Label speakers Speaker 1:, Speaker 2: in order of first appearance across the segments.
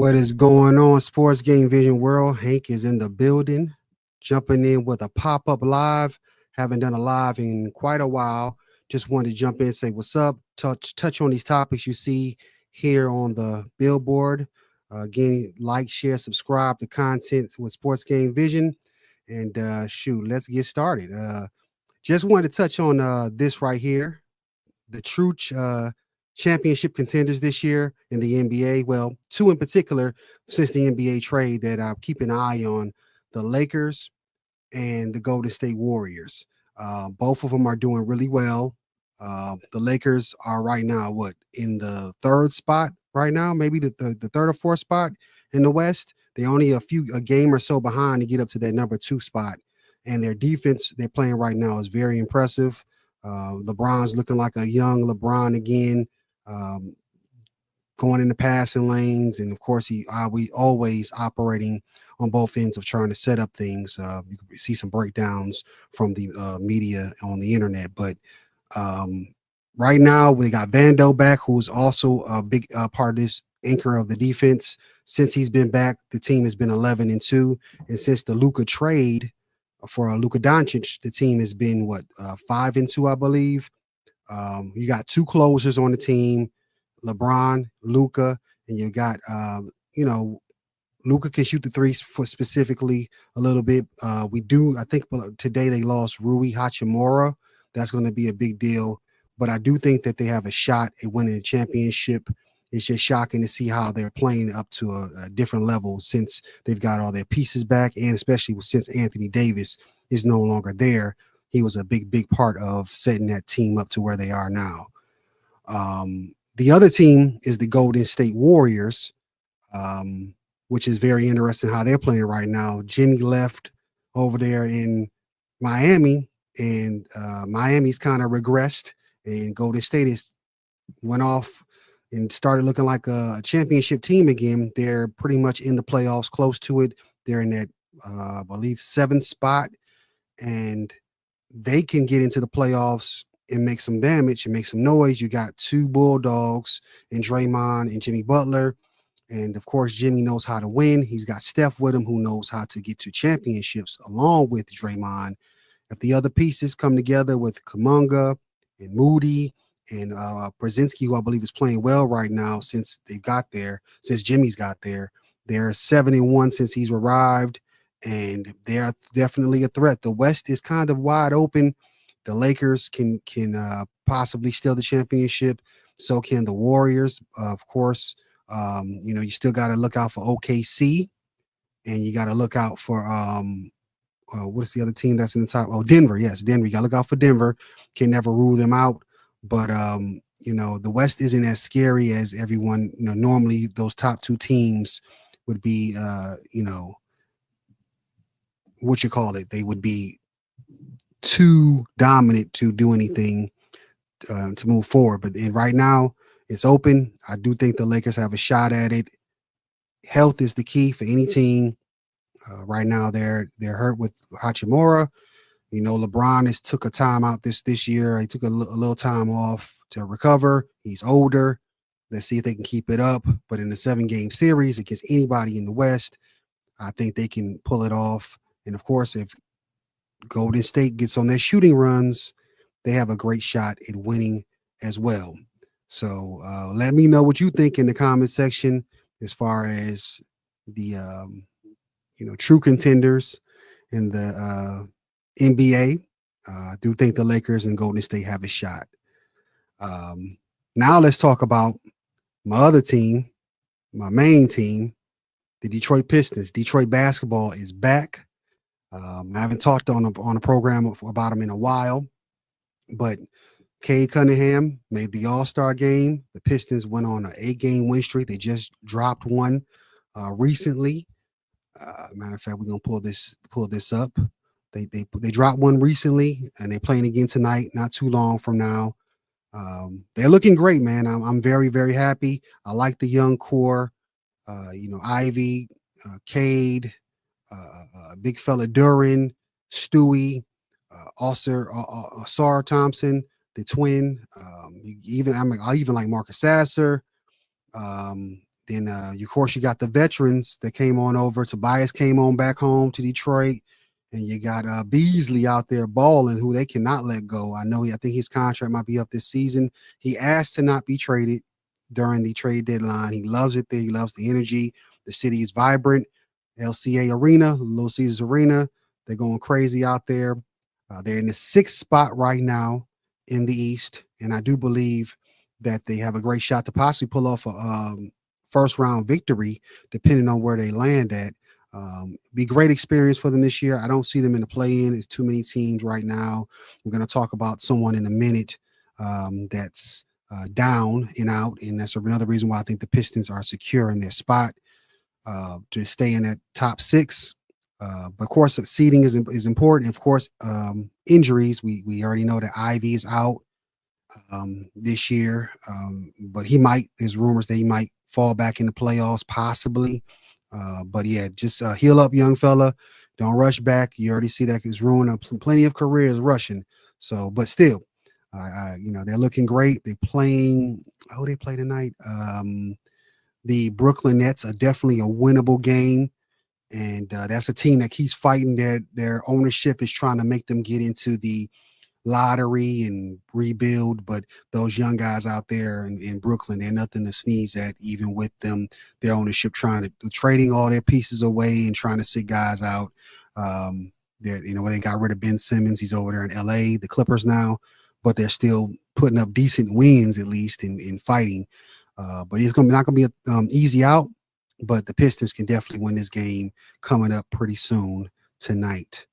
Speaker 1: What is going on, Sports Game Vision World? Hank is in the building, jumping in with a pop-up live. Haven't done a live in quite a while. Just wanted to jump in, say what's up, touch on these topics you see here on the billboard. Again, like, share, subscribe to content with Sports Game Vision. And shoot, let's get started. Just wanted to touch on this right here. The true championship contenders this year in the NBA. Well, two in particular since the NBA trade that I keep an eye on: the Lakers and the Golden State Warriors. Both of them are doing really well. The Lakers are right now in the third spot right now, maybe the third or fourth spot in the West. They only a game or so behind to get up to that number 2 spot. And their defense they're playing right now is very impressive. LeBron's looking like a young LeBron again, um, going in the passing lanes, and of course we always operating on both ends of trying to set up things. You can see some breakdowns from the media on the internet, but right now we got Vando back, who's also a big part of this anchor of the defense. Since he's been back, the team has been 11-2, and since the Luka trade for Luka Doncic, the team has been 5-2, I believe. You got two closers on the team, LeBron, Luka, and you got Luka can shoot the threes for specifically a little bit. I think today they lost Rui Hachimura. That's going to be a big deal, but I do think that they have a shot at winning the championship. It's just shocking to see how they're playing up to a different level since they've got all their pieces back, and especially since Anthony Davis is no longer there. He was a big part of setting that team up to where they are now. The other team is the Golden State Warriors, which is very interesting how they're playing right now. Jimmy left over there in Miami, and Miami's kind of regressed, and Golden State went off and started looking like a championship team again. They're pretty much in the playoffs, close to it. They're in that, I believe, 7th spot, and they can get into the playoffs and make some damage and make some noise. You got two Bulldogs in Draymond and Jimmy Butler. And of course, Jimmy knows how to win. He's got Steph with him, who knows how to get to championships along with Draymond. If the other pieces come together with Kuminga and Moody and Brzezinski, who I believe is playing well right now since Jimmy's got there, they're 7-1 since he's arrived, and they're definitely a threat. The West is kind of wide open. The Lakers can possibly steal the championship. So can the Warriors, of course. You still got to look out for OKC, and you got to look out for what's the other team that's in the top? Oh, Denver. Yes, Denver. You got to look out for Denver. Can never rule them out. But the West isn't as scary as everyone. Normally those top two teams would be, they would be too dominant to do anything to move forward. But right now it's open. I do think the Lakers have a shot at it. Health is the key for any team. Right now they're hurt with Hachimura. LeBron has took a time out this year. He took a little time off to recover. He's older. Let's see if they can keep it up. But in the 7-game series against anybody in the West, I think they can pull it off. And of course, if Golden State gets on their shooting runs, they have a great shot at winning as well. So let me know what you think in the comment section as far as the true contenders in the NBA. I do think the Lakers and Golden State have a shot. Now let's talk about my other team, my main team, the Detroit Pistons. Detroit basketball is back. I haven't talked on a program about them in a while, but Cade Cunningham made the All-Star game. The Pistons went on an 8-game win streak. They just dropped one recently. Matter of fact, we're gonna pull this up. They dropped one recently, and they're playing again tonight, not too long from now. They're looking great, man. I'm very, very happy. I like the young core. Ivy, Cade, big fella Duran, Stewie, Ausar Thompson, the twin. I even like Marcus Sasser. Then, of course, you got the veterans that came on over. Tobias came on back home to Detroit. And you got Beasley out there balling, who they cannot let go. I think his contract might be up this season. He asked to not be traded during the trade deadline. He loves it there. He loves the energy. The city is vibrant. LCA Arena, Little Caesars Arena, they're going crazy out there. They're in the 6th spot right now in the East. And I do believe that they have a great shot to possibly pull off a first round victory, depending on where they land at. Be great experience for them this year. I don't see them in the play-in. It's too many teams right now. We're going to talk about someone in a minute that's down and out, and that's another reason why I think the Pistons are secure in their spot to stay in that top 6. But of course, seeding is important. Of course, injuries. We already know that Ivy is out this year, but there's rumors that he might fall back in the playoffs, possibly. But yeah, just heal up, young fella. Don't rush back. You already see that it's ruining plenty of careers rushing. So, but still, they're looking great. They're playing. Oh, they play tonight. The Brooklyn Nets are definitely a winnable game, and that's a team that keeps fighting. Their ownership is trying to make them get into the lottery and rebuild, but those young guys out there in Brooklyn, they're nothing to sneeze at, even with their ownership trading all their pieces away and trying to sit guys out. They got rid of Ben Simmons. He's over there in LA, the Clippers now, but they're still putting up decent wins, at least in fighting. But it's not going to be an easy out, but the Pistons can definitely win this game coming up pretty soon tonight.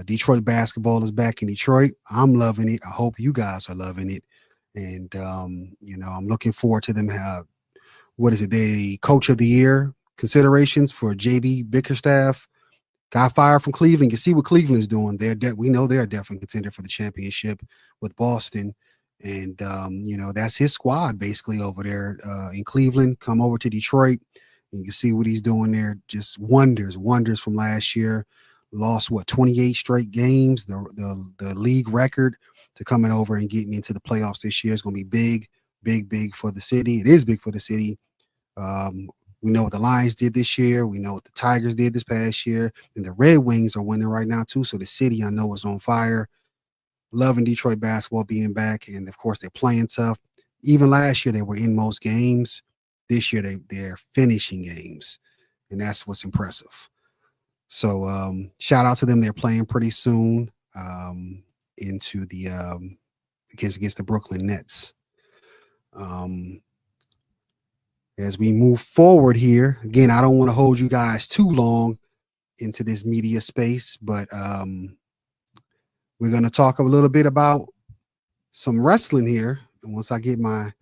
Speaker 1: Detroit basketball is back in Detroit. I'm loving it. I hope you guys are loving it. And, I'm looking forward to them. The coach of the year considerations for JB Bickerstaff. Got fired from Cleveland. You can see what Cleveland is doing. We know they're definitely contender for the championship with Boston. And, that's his squad basically over there in Cleveland. Come over to Detroit. And you can see what he's doing there. Just wonders from last year. Lost 28 straight games, the league record, to coming over and getting into the playoffs this year is going to be big for the city. It is big for the city. We know what the Lions did this year. We know what the Tigers did this past year, and the Red Wings are winning right now too. So the city, I know, is on fire. Loving Detroit basketball being back, and of course they're playing tough. Even last year they were in most games. This year they're finishing games, and that's what's impressive. So shout out to them. They're playing pretty soon into the against the Brooklyn Nets. As we move forward here, again, I don't want to hold you guys too long into this media space, but we're going to talk a little bit about some wrestling here. And once I get my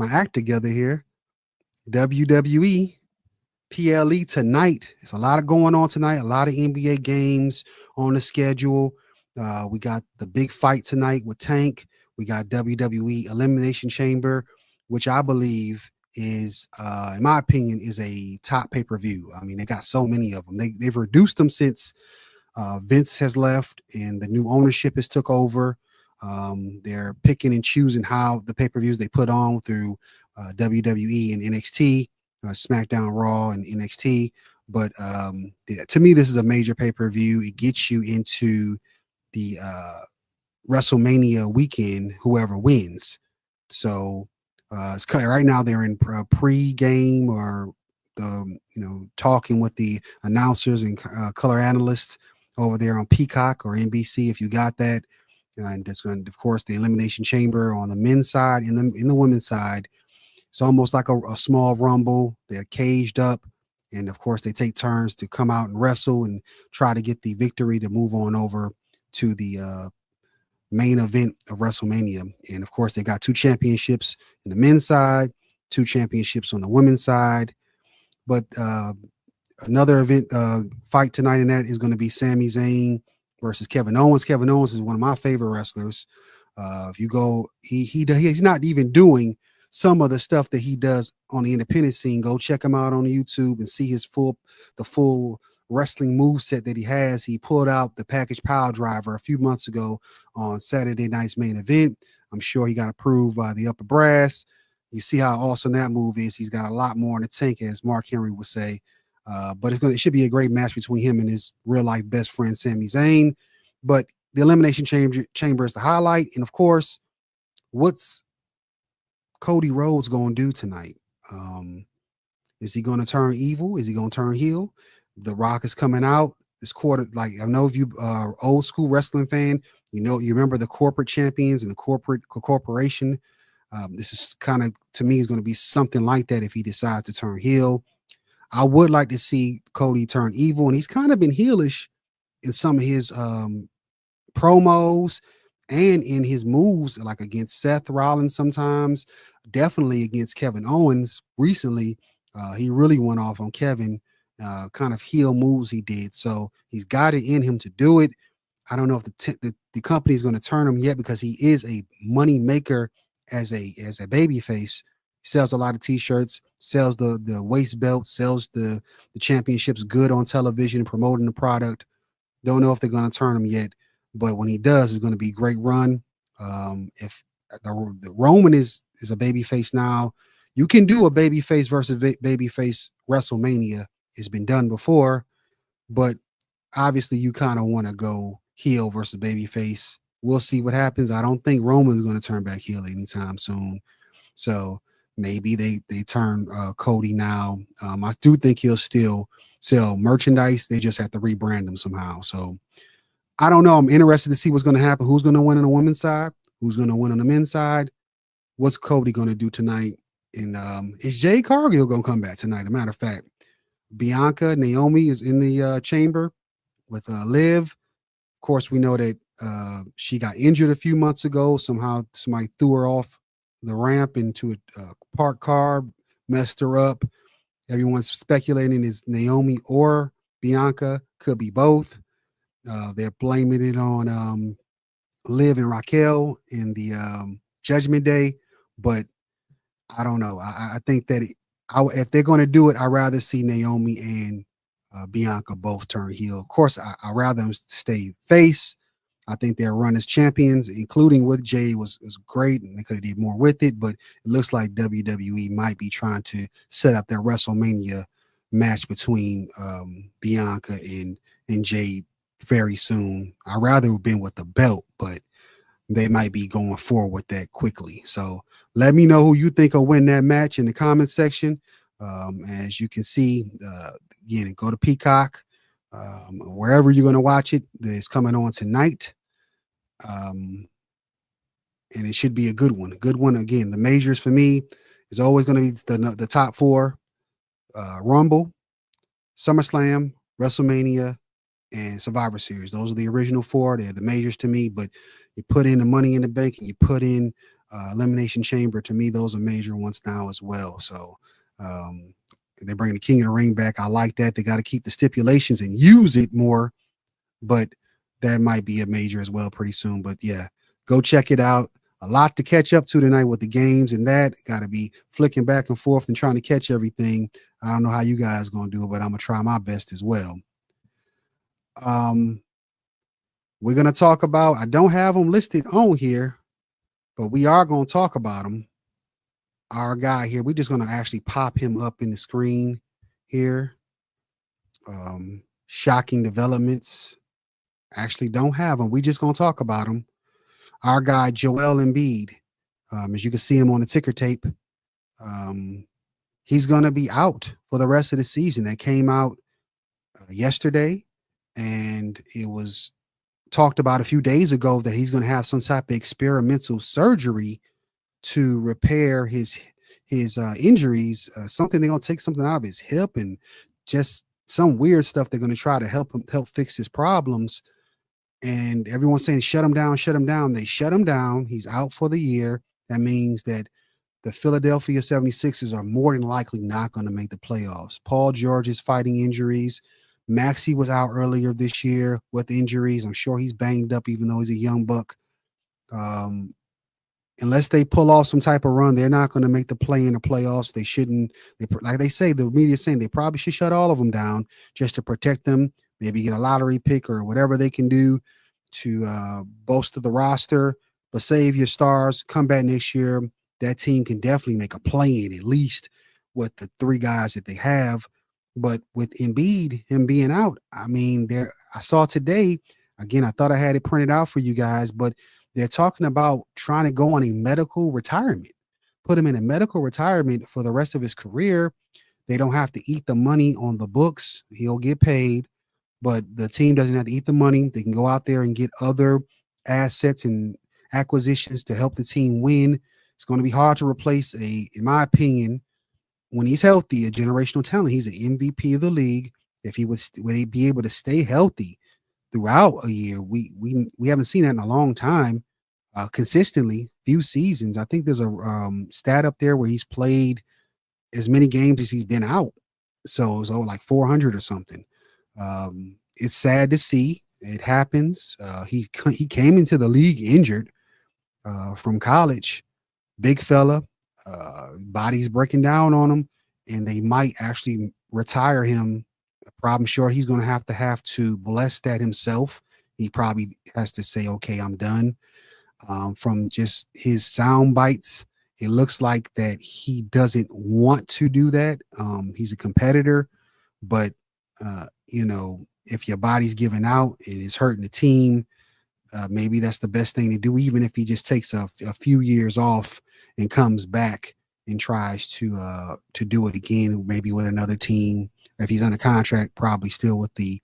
Speaker 1: act together here, WWE PLE tonight. There's a lot going on tonight. A lot of NBA games on the schedule. We got the big fight tonight with Tank. We got WWE Elimination Chamber, which I believe is, in my opinion, is a top pay-per-view. I mean, they got so many of them. They've reduced them since Vince has left and the new ownership has took over. They're picking and choosing how the pay-per-views they put on through WWE and NXT. SmackDown, Raw, and NXT. But to me, this is a major pay-per-view. It gets you into the WrestleMania weekend, whoever wins. So right now they're in pre-game or talking with the announcers and color analysts over there on Peacock or NBC if you got that. And that's going to, of course, the Elimination Chamber on the men's side. In the women's side, it's almost like a small rumble. They're caged up. And of course, they take turns to come out and wrestle and try to get the victory to move on over to the main event of WrestleMania. And of course, they got 2 championships in the men's side, 2 championships on the women's side. But another event fight tonight in that is going to be Sami Zayn versus Kevin Owens. Kevin Owens is one of my favorite wrestlers. If you go, he's not even doing some of the stuff that he does on the independent scene. Go check him out on YouTube and see the full wrestling moveset that he has. He pulled out the package power driver a few months ago on Saturday night's main event. I'm sure he got approved by the upper brass. You see how awesome that move is. He's got a lot more in the tank, as Mark Henry would say. But it should be a great match between him and his real life best friend Sami Zayn. But the Elimination Chamber is the highlight, and of course, what's Cody Rhodes going to do tonight? Is he going to turn evil? Is he going to turn heel? The Rock is coming out. This quarter, like I know if you are old school wrestling fan, you remember the corporate champions and the corporation. This is kind of, to me, is going to be something like that if he decides to turn heel. I would like to see Cody turn evil, and he's kind of been heelish in some of his promos and in his moves, like against Seth Rollins sometimes, definitely against Kevin Owens recently. He really went off on Kevin, kind of heel moves he did. So he's got it in him to do it. I don't know if the company is going to turn him yet, because he is a money maker as a baby face. He sells a lot of t-shirts, sells the waist belt, sells the championships good on television, promoting the product. Don't know if they're going to turn him yet, but when he does, it's going to be a great run. If the Roman is a baby face now, you can do a baby face versus baby face WrestleMania. It's been done before, but obviously you kind of want to go heel versus baby face. We'll see what happens. I don't think Roman's going to turn back heel anytime soon. So maybe they turn Cody now. I do think he'll still sell merchandise. They just have to rebrand him somehow. So I don't know. I'm interested to see what's going to happen. Who's going to win on the women's side? Who's going to win on the men's side? What's Cody going to do tonight? And is Jay Cargill going to come back tonight? As a matter of fact, Bianca, Naomi is in the chamber with Liv. Of course, we know that she got injured a few months ago. Somehow somebody threw her off the ramp into a parked car, messed her up. Everyone's speculating is Naomi or Bianca. Could be both. They're blaming it on Liv and Raquel in the Judgment Day, but I don't know. I think that if they're going to do it, I'd rather see Naomi and Bianca both turn heel. Of course, I'd rather them stay face. I think their run as champions, including with Jay, was great, and they could have did more with it. But it looks like WWE might be trying to set up their WrestleMania match between Bianca and Jay very soon. I'd rather have been with the belt, but they might be going forward with that quickly. So let me know who you think will win that match in the comment section. As you can see, again, go to Peacock, wherever you're going to watch it. It's coming on tonight. And it should be a good one. A good one. Again, the majors for me is always going to be the top four: Rumble, SummerSlam, WrestleMania, and Survivor Series. Those are the original four. They're the majors to me, but you put in the Money in the Bank and you put in Elimination Chamber. To me, those are major ones now as well. So they bring the King of the Ring back. I like that. They got to keep the stipulations and use it more, but that might be a major as well pretty soon. But yeah, go check it out. A lot to catch up to tonight with the games and that. Got to be flicking back and forth and trying to catch everything. I don't know how you guys going to do it, but I'm going to try my best as well. We're going to talk about, I don't have them listed on here, but we are going to talk about them. Our guy here, we're just going to actually pop him up in the screen here. Shocking developments. Actually don't have them. We just going to talk about them. Our guy, Joel Embiid, as you can see him on the ticker tape, he's going to be out for the rest of the season. That came out yesterday, and it was talked about a few days ago that he's going to have some type of experimental surgery to repair his injuries. Something they're going to take something out of his hip and just some weird stuff. They're going to try to help fix his problems. And everyone's saying, shut him down, shut him down. They shut him down. He's out for the year. That means that the Philadelphia 76ers are more than likely not going to make the playoffs. Paul George is fighting injuries. Maxey was out earlier this year with injuries. I'm sure he's banged up, even though he's a young buck. Unless they pull off some type of run, they're not going to make the play in the playoffs. They shouldn't. Like they say, the media is saying they probably should shut all of them down just to protect them. Maybe get a lottery pick or whatever they can do to bolster the roster. But save your stars. Come back next year. that team can definitely make a play in, at least with the three guys that they have. But with Embiid, him being out, I mean, I saw today, again, I thought I had it printed out for you guys, but they're talking about trying to go on a medical retirement, put him in a medical retirement for the rest of his career. They don't have to eat the money on the books. He'll get paid, but the team doesn't have to eat the money. They can go out there and get other assets and acquisitions to help the team win. It's going to be hard to replace in my opinion, when he's healthy, a generational talent. He's an MVP of the league. If he would he be able to stay healthy throughout a year, we haven't seen that in a long time. Consistently, few seasons. I think there's a stat up there where he's played as many games as he's been out. So like 400 or something. It's sad to see. It happens. He came into the league injured from college. Big fella, body's breaking down on him, and they might actually retire him. I'm sure he's going to have to bless that himself. He probably has to say, okay, I'm done. From just his sound bites, it looks like that he doesn't want to do that. He's a competitor, but if your body's giving out and it's hurting the team, maybe that's the best thing to do, even if he just takes a few years off and comes back and tries to do it again, maybe with another team. If he's under contract, probably still with the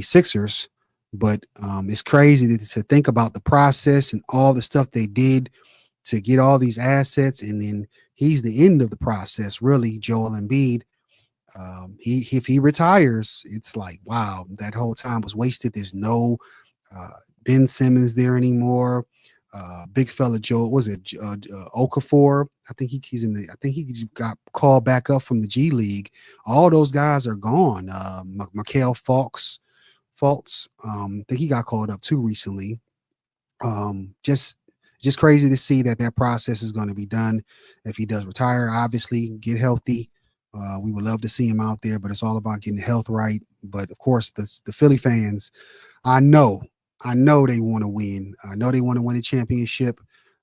Speaker 1: Sixers. But it's crazy to think about the process and all the stuff they did to get all these assets, and then he's the end of the process, really, Joel Embiid. If he retires, it's like, wow, that whole time was wasted. There's no Ben Simmons there anymore. Big fella Joe, was it Okafor? I think he got called back up from the G League. All those guys are gone. Mikhail Fultz, I think he got called up too recently. Just crazy to see that process is going to be done. If he does retire, obviously get healthy. We would love to see him out there, but it's all about getting health right. But of course, the Philly fans, I know they want to win. I know they want to win a championship.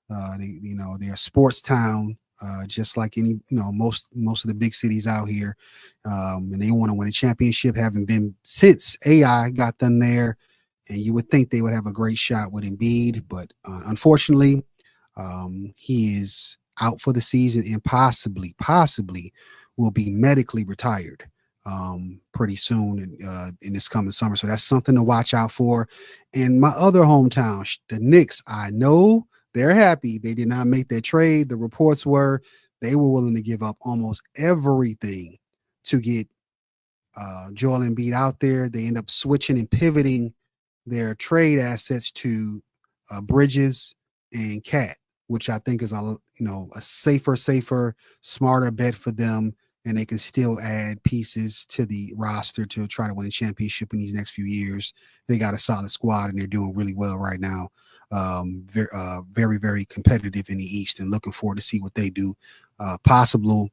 Speaker 1: They're a sports town, just like most of the big cities out here, and they want to win a championship. Having been since AI got them there, and you would think they would have a great shot with Embiid, but unfortunately, he is out for the season and possibly will be medically retired pretty soon in this coming summer. So that's something to watch out for. And my other hometown, the Knicks, I know they're happy they did not make that trade. The reports were they were willing to give up almost everything to get Joel Embiid out there. They end up switching and pivoting their trade assets to Bridges and Cat, which I think is a safer, smarter bet for them, and they can still add pieces to the roster to try to win a championship in these next few years. They got a solid squad, and they're doing really well right now. Very, very competitive in the East, and looking forward to see what they do. Possible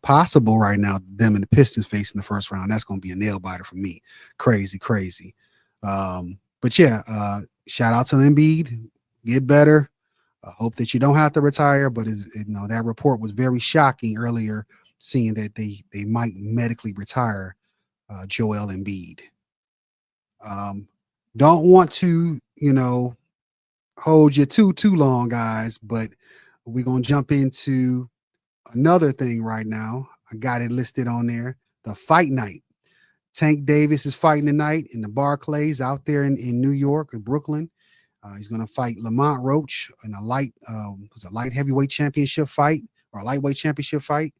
Speaker 1: right now, them and the Pistons facing the first round. That's going to be a nail biter for me. Crazy. But yeah, shout out to Embiid. Get better. I hope that you don't have to retire, but that report was very shocking earlier, seeing that they might medically retire Joel Embiid. Don't want to, hold you too long, guys, but we're going to jump into another thing right now. I got it listed on there. The fight night. Tank Davis is fighting tonight in the Barclays out there in New York and Brooklyn. He's going to fight Lamont Roach in a light heavyweight championship fight, or a lightweight championship fight.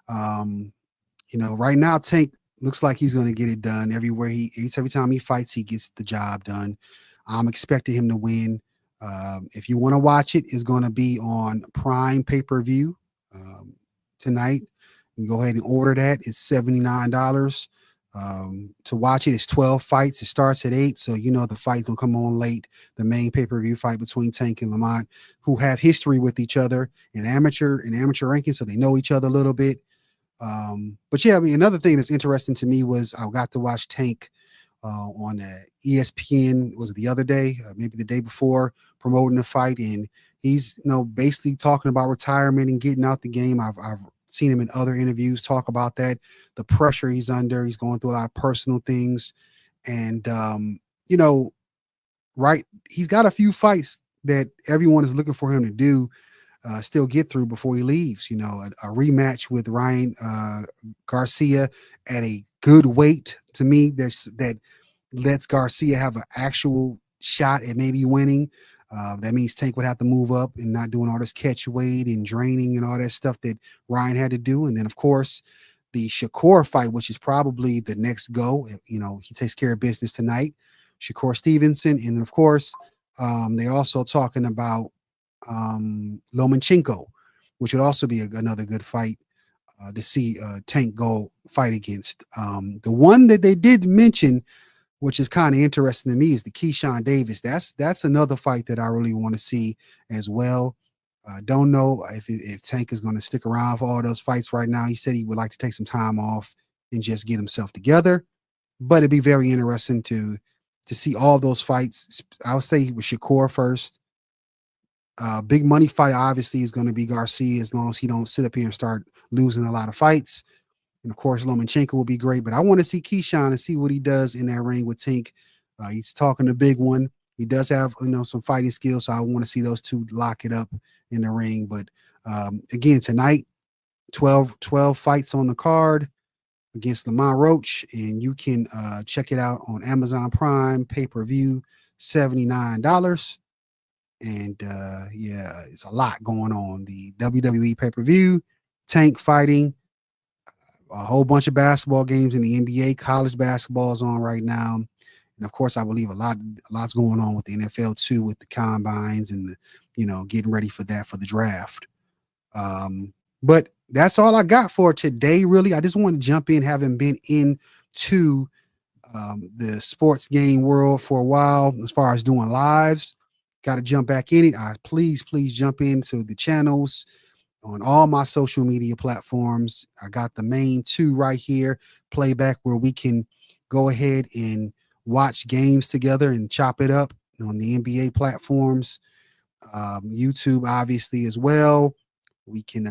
Speaker 1: Right now Tank looks like he's going to get it done every time he fights, he gets the job done. I'm expecting him to win. If you want to watch it, it's going to be on Prime pay-per-view tonight. You can go ahead and order that. It's $79. To watch it, it's 12 fights. It starts at 8, so the fight's gonna come on late. The main pay-per-view fight between Tank and Lamont, who have history with each other in amateur rankings, so they know each other a little bit. But yeah, another thing that's interesting to me was I got to watch Tank on ESPN. Was it the other day, maybe the day before, promoting the fight, and He's basically talking about retirement and getting out the game. I've seen him in other interviews talk about that, the pressure he's under. He's going through a lot of personal things, and you know, right? He's got a few fights that everyone is looking for him to do, still get through before he leaves. A rematch with Ryan Garcia at a good weight, to me, that lets Garcia have an actual shot at maybe winning. That means Tank would have to move up and not doing all this catch weight and draining and all that stuff that Ryan had to do. And then, of course, the Shakur fight, which is probably the next go. He takes care of business tonight. Shakur Stevenson. And then, of course, they also talking about Lomachenko, which would also be another good fight to see Tank go fight against. The one that they did mention, which is kind of interesting to me, is the Keyshawn Davis. That's another fight that I really want to see as well. Don't know if Tank is going to stick around for all those fights right now. He said he would like to take some time off and just get himself together. But it'd be very interesting to see all those fights. I would say with Shakur first. Big money fight obviously is going to be Garcia, as long as he don't sit up here and start losing a lot of fights. And of course, Lomachenko will be great, but I want to see Keyshawn and see what he does in that ring with Tank. He's talking a big one. He does have some fighting skills, so I want to see those two lock it up in the ring. But again, tonight, 12 fights on the card against Lamont Roach, and you can check it out on Amazon Prime pay-per-view, $79. And yeah, it's a lot going on. The WWE pay-per-view, Tank fighting, a whole bunch of basketball games in the NBA, college basketball is on right now. And of course, I believe lots going on with the NFL too, with the combines and getting ready for that for the draft. But that's all I got for today, really. I just want to jump in, having been into the sports game world for a while, as far as doing lives. Got to jump back in it. Please jump into the channels on all my social media platforms. I got the main two right here, playback, where we can go ahead and watch games together and chop it up on the NBA platforms. YouTube, obviously, as well. We can,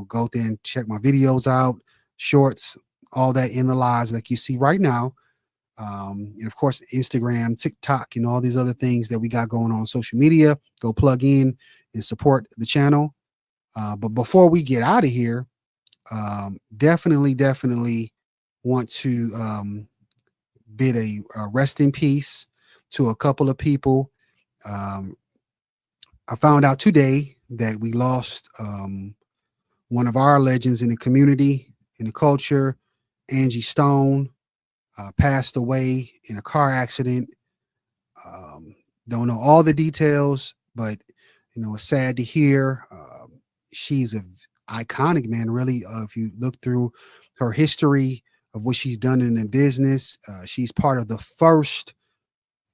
Speaker 1: go there and check my videos out, shorts, all that in the lives like you see right now. And of course, Instagram, TikTok, and all these other things that we got going on social media. Go plug in and support the channel. But before we get out of here, definitely want to bid a rest in peace to a couple of people. I found out today that we lost one of our legends in the community, in the culture, Angie Stone. Passed away in a car accident. Don't know all the details, but it's sad to hear. She's an iconic, man, really. If you look through her history of what she's done in the business, she's part of the first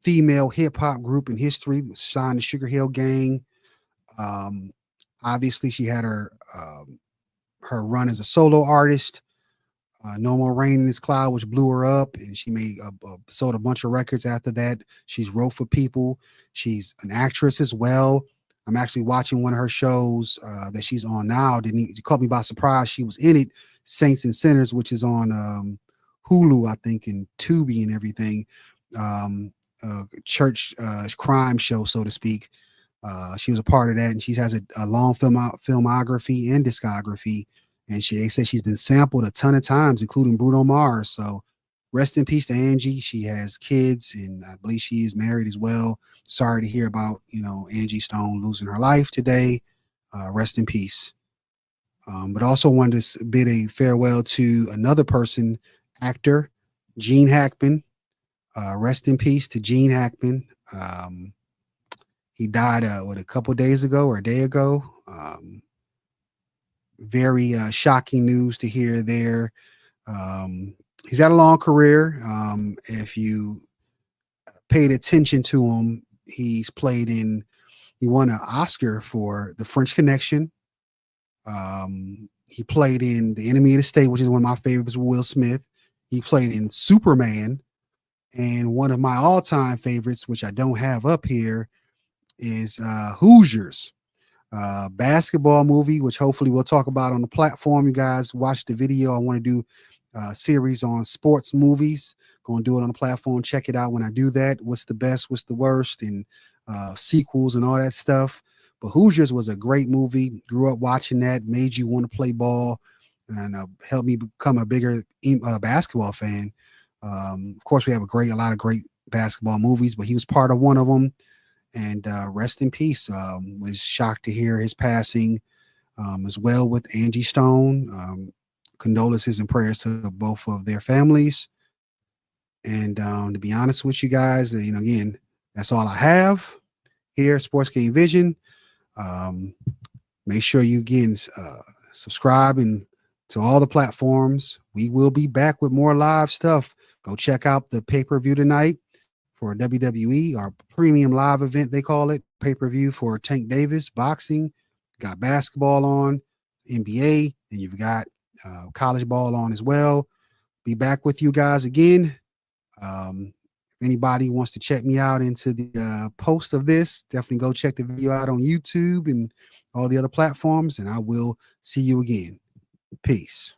Speaker 1: female hip hop group in history, signed to Sugar Hill Gang. Obviously, she had her run as a solo artist. No More Rain in This Cloud, which blew her up, and she sold a bunch of records after that. She's wrote for people. She's an actress as well. I'm actually watching one of her shows that she's on now. It caught me by surprise. She was in it, Saints and Sinners, which is on Hulu, I think, and Tubi and everything. Church crime show, so to speak. She was a part of that, and she has a long filmography and discography. And they said she's been sampled a ton of times, including Bruno Mars. So rest in peace to Angie. She has kids, and I believe she is married as well. Sorry to hear about, Angie Stone losing her life today. Rest in peace. But also wanted to bid a farewell to another person, actor, Gene Hackman. Rest in peace to Gene Hackman. He died, a couple days ago or a day ago. Very shocking news to hear there. He's had a long career. If you paid attention to him, he won an Oscar for The French Connection. He played in The Enemy of the State, which is one of my favorites, Will Smith. He played in Superman. And one of my all-time favorites, which I don't have up here, is Hoosiers. basketball movie, which hopefully we'll talk about on the platform. You guys watch the video. I want to do a series on sports movies. Going to do it on the platform. Check it out when I do that. What's the best? What's the worst? And sequels and all that stuff. But Hoosiers was a great movie. Grew up watching that. Made you want to play ball, and helped me become a bigger basketball fan. Of course, we have a lot of great basketball movies, but he was part of one of them. And rest in peace. Was shocked to hear his passing, as well with Angie Stone. Condolences and prayers to both of their families. And to be honest with you guys, again, that's all I have here, Sports Game Vision. Make sure you again subscribe and to all the platforms. We will be back with more live stuff. Go check out the pay-per-view tonight for WWE, our premium live event, they call it, pay-per-view for Tank Davis boxing. Got basketball on, NBA, and you've got college ball on as well. Be back with you guys again. If anybody wants to check me out into the post of this, definitely go check the video out on YouTube and all the other platforms, and I will see you again. Peace.